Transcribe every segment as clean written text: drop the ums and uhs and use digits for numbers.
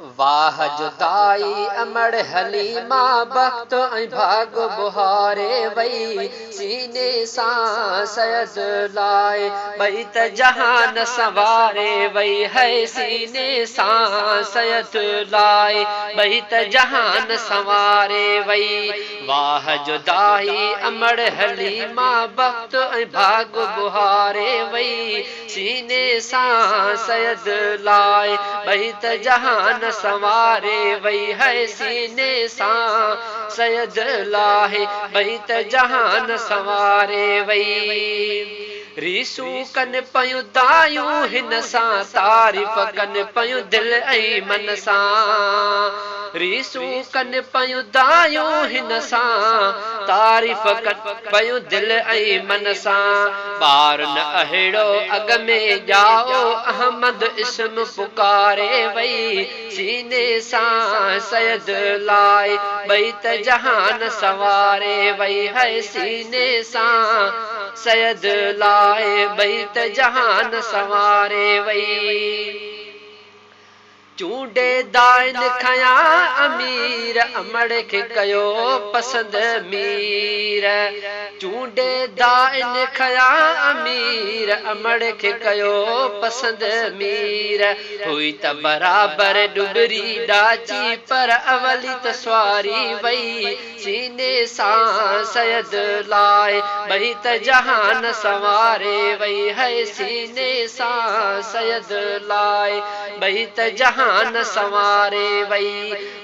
वाह जुदाई अमड़ हलीमा बख्त ऐं भाग बुहारे वई सीने सां सयद लाए भई त जहान सवारे वई है सीने सां सयद लाए भई त जहान सवारे वई वाह जुदाई अमड़ हलीमा बख्त ऐं भाग बुहारे वई सीने सां सयद लाए भई त जहान सवारे वई है सीने सां सयद लाहे भई त जहान सवारे वई रीसू कन पयूं दायूं हिन सां तारीफ़ कन पयूं दिल ऐं मन सां रीसू कन पयूं दायूं हिन सां तारीफ़ कन पयूं दिल ऐं मन सां ॿार न अहिड़ो अॻ में ॼाओ अहमद इस्म पुकारे वई सीने सां सयद लाए भई त जहान सवारे वई है सीने सां सयद लाए भई त जहान सवारे वई चूंडे दाइन खया अमीर अमड़ के कयो पसंद मीर चूंडे दाइन खया अमीर अमड़ के कयो पसंद मीर हुई त बराबर डुबरी डाची पर अवली त स्वारी वई सीने सां सयद लाए भई त जहान सवारे वई है सीने सां सयद लाए भई त जहान सवारे वई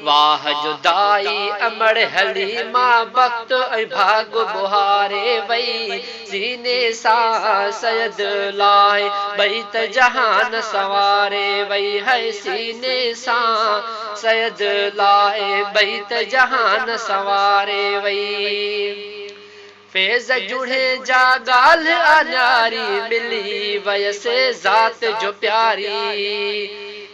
वाह जुदाई अमड़ हलीमा वक्त ऐं भाग बुहारे वई सीने सां सयद लाए भई त जहान सवारे वई है सीने सां सयद लाए भई त जहान सवारे वई फैज़ जुड़े जा गाल अनारी मिली वयसे ज़ात जो प्यारी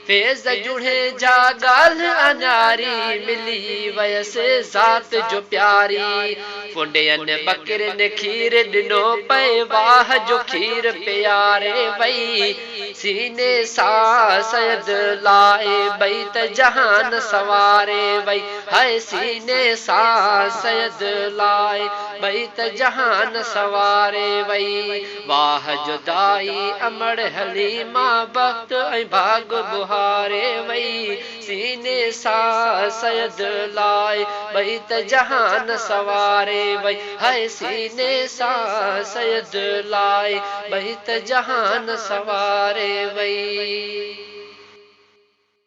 फैज़ जुड़े जा गाल अनारी मिली वयसे ज़ात जो प्यारी फुंडियन बकरन खीर दिनो पे वाह जो खीर प्यारे वई सीने सां सयद लाए भई त जहान सवारे वई है सीने सां सयद लाए भई त जहान सवारे वई वाह जुदाई अमड़ हलीमा वक्त ऐं भाग बुहारे वई सीने सां सयद लाए भई त जहान सवारे वई है सीने सां सयद लाए भई त जहान सवारे वई।